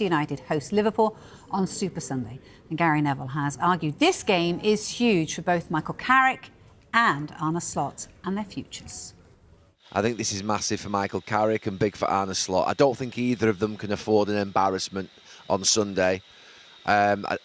Manchester United host Liverpool on Super Sunday. And Gary Neville has argued this game is huge for both Michael Carrick and Arne Slot and their futures. I think this is massive for Michael Carrick and big for Arne Slot. I don't think either of them can afford an embarrassment on Sunday. A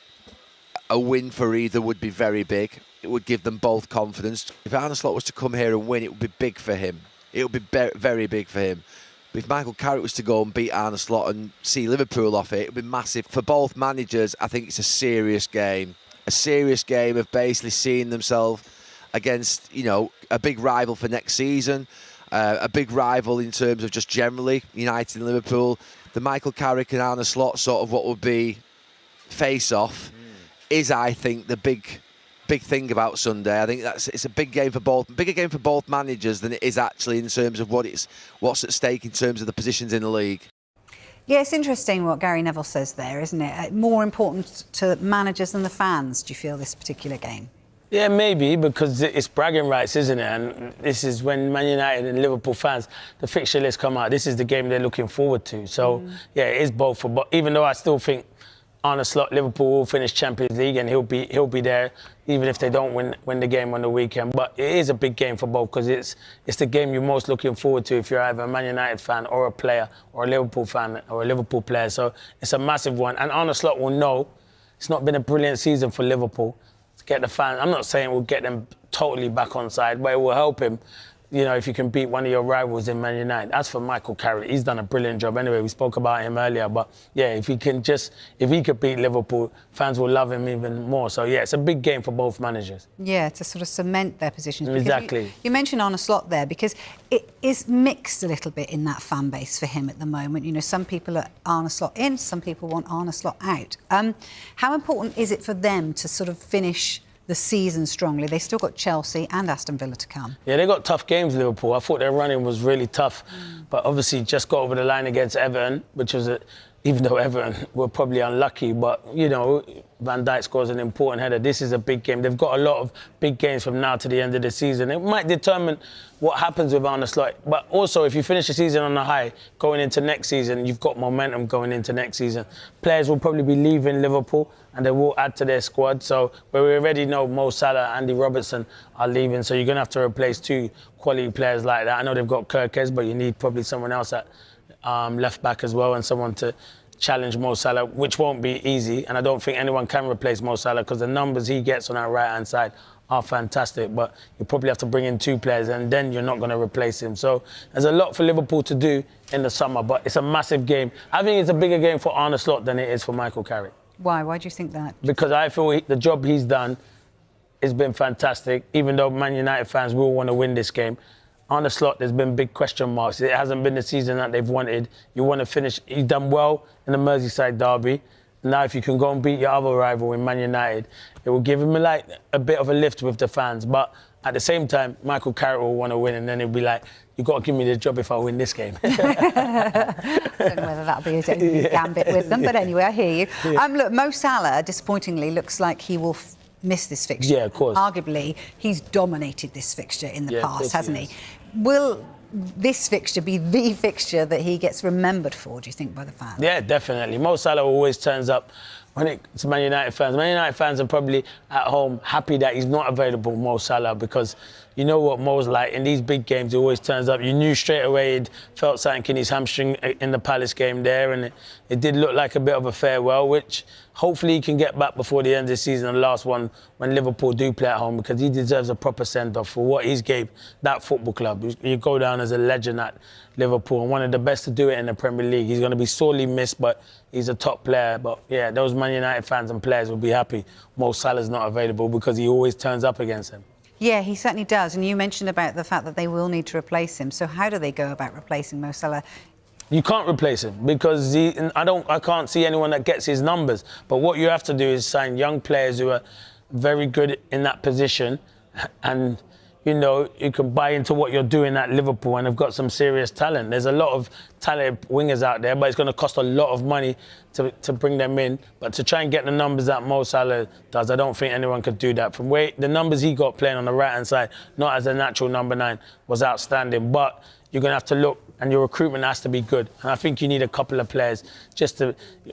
win for either would be very big. It would give them both confidence. If Arne Slot was to come here and win, it would be big for him. It would be very big for him. But if Michael Carrick was to go and beat Arne Slot and see Liverpool off it would be massive. For both managers, I think it's a serious game. A serious game of basically seeing themselves against, you know, a big rival for next season. A big rival in terms of just generally United and Liverpool. The Michael Carrick and Arne Slot sort of what would be face-off is, I think, the big thing about Sunday. I think it's a big game for both, bigger game for both managers than it is actually in terms of what's at stake in terms of the positions in the league. Yeah, it's interesting what Gary Neville says there, isn't it? More important to managers than the fans, do you feel, this particular game? Yeah, maybe, because it's bragging rights, isn't it? And this is when Man United and Liverpool fans, the fixture list come out. This is the game they're looking forward to. So, yeah, it is both. But even though I still think Arne Slot, Liverpool will finish Champions League and he'll be there even if they don't win the game on the weekend. But it is a big game for both because it's the game you're most looking forward to if you're either a Man United fan or a player or a Liverpool fan or a Liverpool player. So it's a massive one. And Arne Slot will know it's not been a brilliant season for Liverpool. Get the fans. I'm not saying we'll get them totally back on side, but it will help him, you know, if you can beat one of your rivals in Man United. As for Michael Carrick, he's done a brilliant job anyway. We spoke about him earlier, but yeah, if he could beat Liverpool, fans will love him even more. So yeah, it's a big game for both managers. Yeah, to sort of cement their positions. Exactly. You mentioned Arne Slot there because it is mixed a little bit in that fan base for him at the moment. You know, some people are Arne Slot in, some people want Arne Slot out. How important is it for them to sort of finish the season strongly? They still got Chelsea and Aston Villa to come. Yeah, they got tough games, Liverpool. I thought their running was really tough, but obviously just got over the line against Everton, which was even though Everton were probably unlucky, but, you know, Van Dijk scores an important header. This is a big game. They've got a lot of big games from now to the end of the season. It might determine what happens with Arne Slot. But also, if you finish the season on a high, going into next season, you've got momentum going into next season. Players will probably be leaving Liverpool, and they will add to their squad. So, where we already know Mo Salah, Andy Robertson are leaving, so you're going to have to replace two quality players like that. I know they've got Kirkes, but you need probably someone else at left back as well, and someone to challenge Mo Salah, which won't be easy. And I don't think anyone can replace Mo Salah because the numbers he gets on that right-hand side are fantastic. But you probably have to bring in two players and then you're not going to replace him. So there's a lot for Liverpool to do in the summer, but it's a massive game. I think it's a bigger game for Arne Slot than it is for Michael Carrick. Why? Why do you think that? Because I feel the job he's done has been fantastic, even though Man United fans will want to win this game. Arne Slot, there's been big question marks. It hasn't been the season that they've wanted. You want to finish. He's done well in the Merseyside derby. Now, if you can go and beat your other rival in Man United, it will give him like a bit of a lift with the fans. But at the same time, Michael Carrick will want to win, and then he'll be like, "You've got to give me the job if I win this game." I don't know whether that'll be his only gambit with them, but anyway, I hear you. Yeah. Look, Mo Salah, disappointingly, looks like he will miss this fixture. Yeah, of course. Arguably, he's dominated this fixture in the past, hasn't he? Has. Will this fixture be the fixture that he gets remembered for, do you think, by the fans? Yeah, definitely. Mo Salah always turns up when it's Man United fans. Man United fans are probably at home happy that he's not available, Mo Salah, because you know what Mo's like. In these big games, he always turns up. You knew straight away he'd felt something in his hamstring in the Palace game there, and it did look like a bit of a farewell, which hopefully he can get back before the end of the season, the last one, when Liverpool do play at home, because he deserves a proper send-off for what he's gave that football club. You go down as a legend at Liverpool and one of the best to do it in the Premier League. He's going to be sorely missed, but he's a top player. But yeah, those Man United fans and players will be happy Mo Salah's not available because he always turns up against them. Yeah, he certainly does. And you mentioned about the fact that they will need to replace him. So how do they go about replacing Mo Salah? You can't replace him because I can't see anyone that gets his numbers. But what you have to do is sign young players who are very good in that position, and you know you can buy into what you're doing at Liverpool and have got some serious talent. There's a lot of talented wingers out there, but it's going to cost a lot of money to bring them in. But to try and get the numbers that Mo Salah does, I don't think anyone could do that. From where the numbers he got playing on the right-hand side, not as a natural number 9, was outstanding. But you're going to have to look and your recruitment has to be good. And I think you need a couple of players just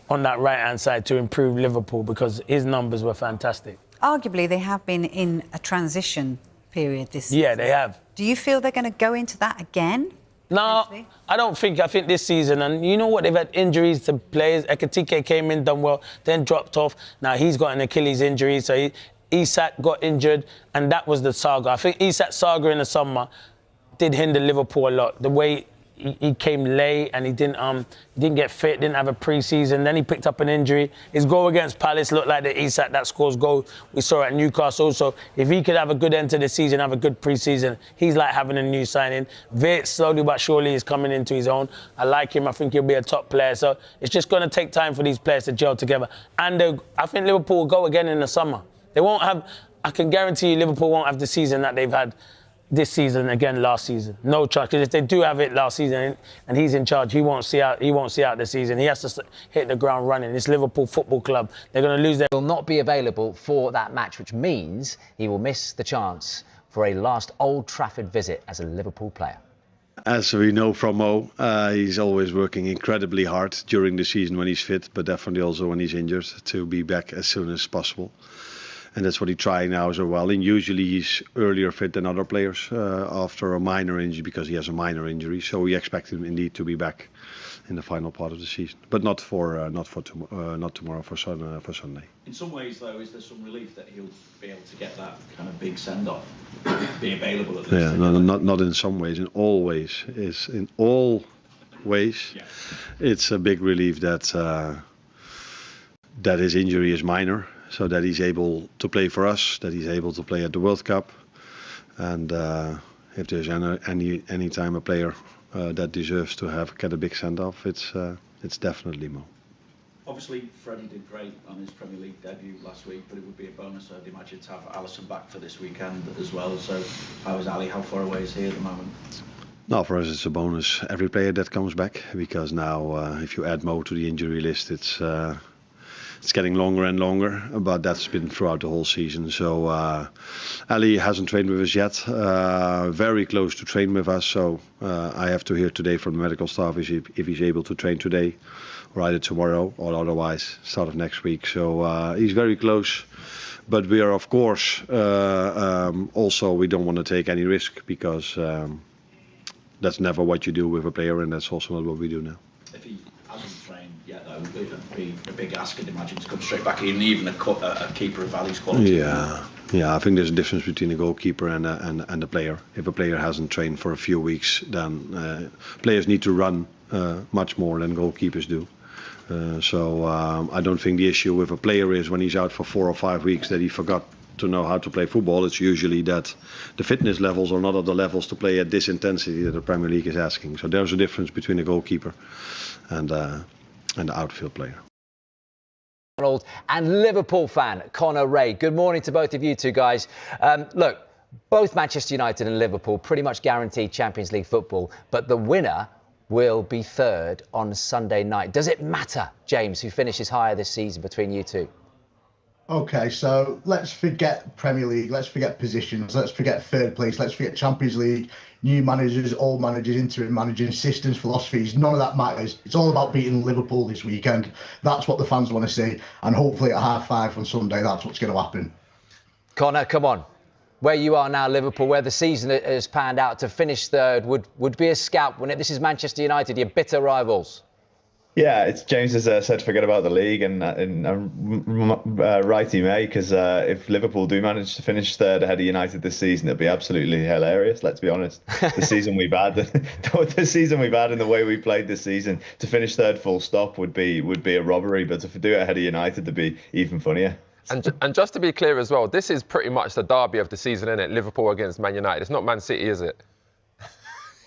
on that right-hand side to improve Liverpool, because his numbers were fantastic. Arguably, they have been in a transition period this season. Yeah, they have. Do you feel they're going to go into that again? No, I don't think. I think this season, and you know what, they've had injuries to players. Ekitike came in, done well, then dropped off. Now he's got an Achilles injury, so Isak got injured, and that was the saga. I think Isak's saga in the summer did hinder Liverpool a lot. The way he came late and he didn't get fit, didn't have a pre-season. Then he picked up an injury. His goal against Palace looked like the Isak that scores goal we saw at Newcastle. So if he could have a good end to the season, have a good pre-season, he's like having a new signing. Vitt, slowly but surely, is coming into his own. I like him. I think he'll be a top player. So it's just going to take time for these players to gel together. And I think Liverpool will go again in the summer. They won't have, I can guarantee you, Liverpool won't have the season that they've had this season again last season. No chance, because if they do have it last season and he's in charge, he won't see out the season. He has to hit the ground running. It's Liverpool Football Club. They're going to lose their... Will not be available for that match, which means he will miss the chance for a last Old Trafford visit as a Liverpool player. As we know from Mo, he's always working incredibly hard during the season when he's fit, but definitely also when he's injured, to be back as soon as possible. And that's what he's trying now as well. And usually he's earlier fit than other players after a minor injury, because he has a minor injury. So we expect him indeed to be back in the final part of the season, but not tomorrow, for Sunday. In some ways, though, is there some relief that he'll be able to get that kind of big send-off, be available at least? Yeah, not in some ways. In all ways, yeah. It's a big relief that his injury is minor, so that he's able to play for us, that he's able to play at the World Cup. And if there's any time a player that deserves to get a big send-off, it's definitely Mo. Obviously, Freddie did great on his Premier League debut last week, but it would be a bonus, I'd imagine, to have Alisson back for this weekend as well. So how is Ali? How far away is he at the moment? No, for us it's a bonus, every player that comes back, because now if you add Mo to the injury list, it's getting longer and longer, but that's been throughout the whole season. So Ali hasn't trained with us yet, very close to train with us. So I have to hear today from the medical staff if he's able to train today, or either tomorrow or otherwise start of next week. So he's very close. But we are, of course, also we don't want to take any risk, because that's never what you do with a player, and that's also not what we do now. If he hasn't trained yet, though, it would be a big ask, I'd imagine, to come straight back in, even a keeper of Ali's quality. Yeah, I think there's a difference between a goalkeeper and a player. If a player hasn't trained for a few weeks, then players need to run much more than goalkeepers do. So I don't think the issue with a player is when he's out for 4 or 5 weeks that he forgot to know how to play football. It's usually that the fitness levels are not at the levels to play at this intensity that the Premier League is asking. So there's a difference between a goalkeeper and the outfield player. And Liverpool fan Connor Ray. Good morning to both of you two guys. Look, both Manchester United and Liverpool pretty much guaranteed Champions League football, but the winner will be third on Sunday night. Does it matter, James, who finishes higher this season between you two? OK, so let's forget Premier League, let's forget positions, let's forget third place, let's forget Champions League, new managers, old managers, interim managers, systems, philosophies, none of that matters. It's all about beating Liverpool this weekend. That's what the fans want to see, and hopefully at 5:30 on Sunday, that's what's going to happen. Connor, come on. Where you are now, Liverpool, where the season has panned out, to finish third would be a scalp. This is Manchester United, your bitter rivals. Yeah, it's James has said forget about the league, and right he may, because if Liverpool do manage to finish third ahead of United this season, it'll be absolutely hilarious. Let's be honest. The season we've had, the season we've had, and the way we played this season, to finish third full stop would be a robbery. But to do it ahead of United, to be even funnier. And just to be clear as well, this is pretty much the derby of the season, isn't it? Liverpool against Man United. It's not Man City, is it?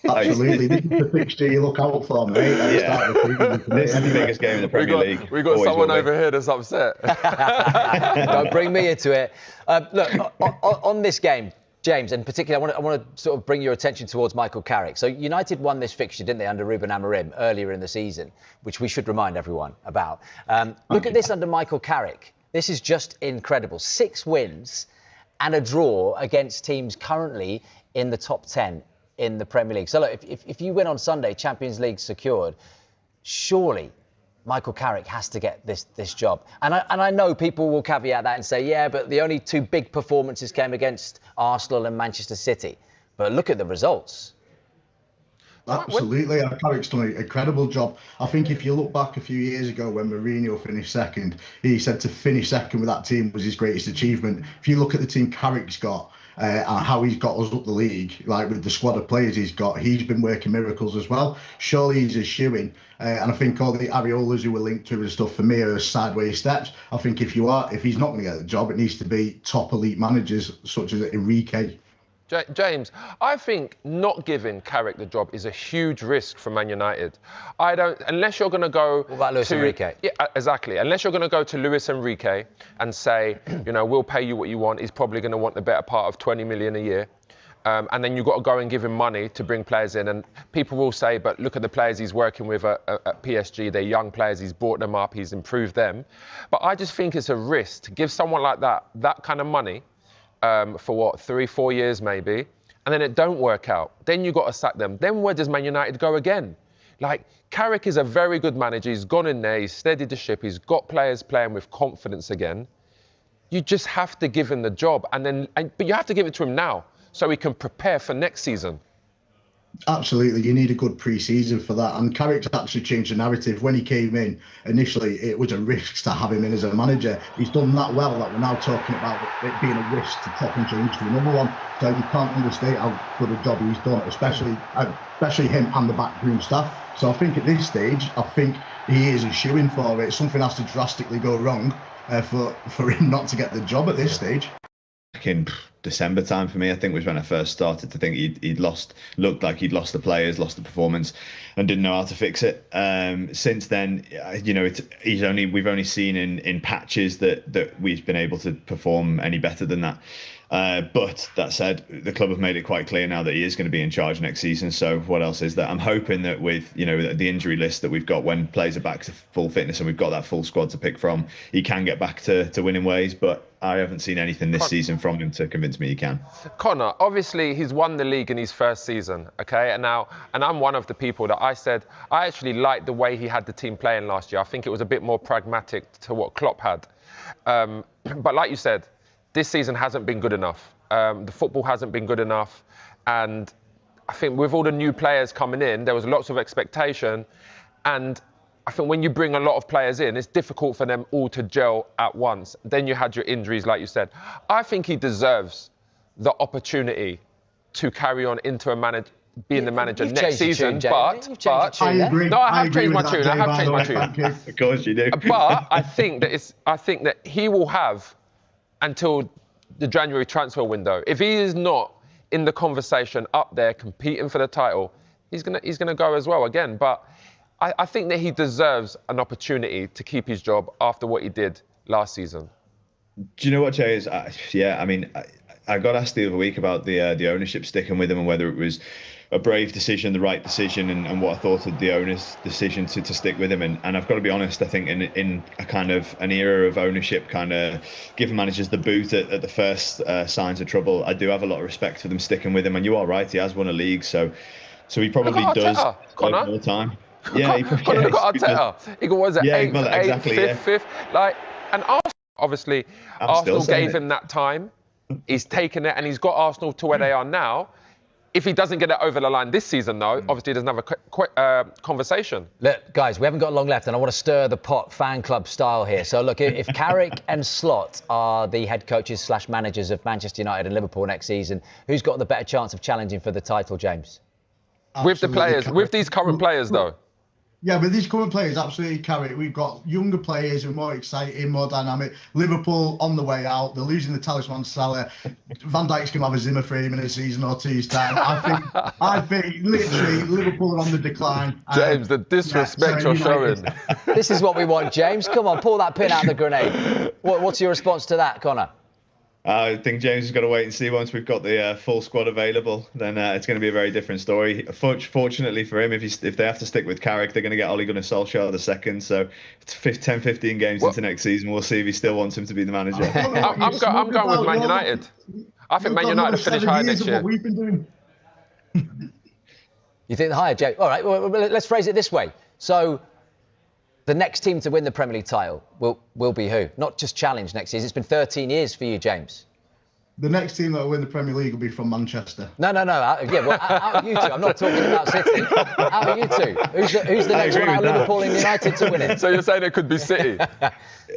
Absolutely, this is the fixture you look out for, mate. Yeah. This is the biggest game in the Premier League. We got someone over here that's upset. Don't bring me into it. Look, on this game, James, in particular, I want to sort of bring your attention towards Michael Carrick. So United won this fixture, didn't they, under Ruben Amorim earlier in the season, which we should remind everyone about. Look at this under Michael Carrick. This is just incredible. 6 wins and a draw against teams currently in the top 10. in the Premier League. So look, if you win on Sunday, Champions League secured, surely Michael Carrick has to get this job. And I know people will caveat that and say, yeah, but the only 2 big performances came against Arsenal and Manchester City. But look at the results. Absolutely, Carrick's done an incredible job. I think if you look back a few years ago when Mourinho finished second, he said to finish second with that team was his greatest achievement. If you look at the team Carrick's got and how he's got us up the league, like with the squad of players he's got, he's been working miracles as well. Surely he's a shoo-in. And I think all the Areolas who were linked to him and stuff, for me, are sideways steps. I think if he's not going to get the job, it needs to be top elite managers such as Enrique. James, I think not giving Carrick the job is a huge risk for Man United. Unless you're going to go. What about Luis Enrique? Yeah, exactly. Unless you're going to go to Luis Enrique and say, we'll pay you what you want. He's probably going to want the better part of 20 million a year. And then you've got to go and give him money to bring players in. And people will say, but look at the players he's working with at PSG. They're young players. He's brought them up. He's improved them. But I just think it's a risk to give someone like that kind of money. For 3-4 years maybe, and then it don't work out. Then you got to sack them. Then where does Man United go again? Like, Carrick is a very good manager. He's gone in there, he's steadied the ship, he's got players playing with confidence again. You just have to give him the job, but you have to give it to him now so he can prepare for next season. Absolutely, you need a good pre-season for that. And Carrick's actually changed the narrative. When he came in, initially it was a risk to have him in as a manager. He's done that well that we're now talking about it being a risk to take him change to another one. So you can't understate how good a job he's done, especially him and the backroom staff. So I think at this stage, I think he is a shoo-in for it. Something has to drastically go wrong for him not to get the job at this stage. In December time for me, I think, was when I first started to think looked like he'd lost the players, lost the performance, and didn't know how to fix it. Since then, we've only seen in patches that we've been able to perform any better than that. But that said, the club have made it quite clear now that he is going to be in charge next season. So what else is there? I'm hoping that with the injury list that we've got, when players are back to full fitness and we've got that full squad to pick from, he can get back to winning ways. But I haven't seen anything this season from him to convince me he can. Connor, obviously he's won the league in his first season, okay? And I'm one of the people that I said I actually liked the way he had the team playing last year. I think it was a bit more pragmatic to what Klopp had. But like you said, this season hasn't been good enough. The football hasn't been good enough. And I think with all the new players coming in, there was lots of expectation. And I think when you bring a lot of players in, it's difficult for them all to gel at once. Then you had your injuries, like you said. I think he deserves the opportunity to carry on into being the manager next season. But I agree. No, I have changed my tune. I have changed my tune. Of course you do. But I think that he will have until the January transfer window. If he is not in the conversation up there competing for the title, he's gonna go as well again. But I think that he deserves an opportunity to keep his job after what he did last season. Do you know what, Jay, is? I got asked the other week about the ownership sticking with him and whether it was a brave decision, the right decision, and what I thought of the owner's decision to stick with him. And I've got to be honest, I think in a kind of an era of ownership, kind of giving managers the boot at the first signs of trouble, I do have a lot of respect for them sticking with him. And you are right, he has won a league, so he probably does Connor. more time. Yeah, look at Arteta. He was at 8th, 5th. Like, and Arsenal, obviously, Arsenal gave him that time. He's taken it, and he's got Arsenal to where they are now. If he doesn't get it over the line this season, though, obviously there's another conversation. Look, guys, we haven't got long left, and I want to stir the pot fan club style here. So, look, if Carrick and Slot are the head coaches / managers of Manchester United and Liverpool next season, who's got the better chance of challenging for the title, James? Absolutely. With the players, with these current players, though. Yeah, but these current players, absolutely, Carrick. We've got younger players who are more exciting, more dynamic. Liverpool on the way out. They're losing the talisman Salah. Van Dijk's going to have a Zimmer frame in a season or two's time. I think literally Liverpool are on the decline. James, the disrespect you're showing. This is what we want, James. Come on, pull that pin out of the grenade. What's your response to that, Connor? I think James has got to wait and see. Once we've got the full squad available, then it's going to be a very different story. Fortunately for him, if they have to stick with Carrick, they're going to get Ole Gunnar Solskjaer the second. So it's 10, 15 games into next season. We'll see if he still wants him to be the manager. I'm going with Man United. I think Man United will finish high next year. You think the higher, Jay? All right, well, let's phrase it this way. So, the next team to win the Premier League title will be who? Not just challenge next season. It's been 13 years for you, James. The next team that will win the Premier League will be from Manchester. No. Out of you two. I'm not talking about City. Out of you two. Who's the next one out of Liverpool and United to win it? So you're saying it could be City?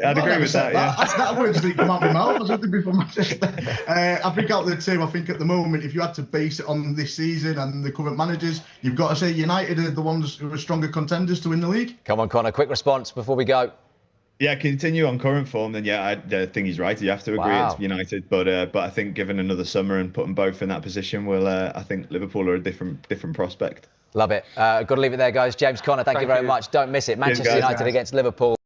I'd agree with that, yeah. That word didn't come out of my mouth. I said it'd be from Manchester. I think out of the team, I think at the moment, if you had to base it on this season and the current managers, you've got to say United are the ones who are stronger contenders to win the league. Come on, Connor. Quick response before we go. Yeah, continue on current form, then I think he's right. You have to agree it's United, but I think given another summer and putting both in that position, I think Liverpool are a different prospect. Love it. Got to leave it there, guys. James, Connor, thank you very much. Don't miss it. Manchester United against Liverpool.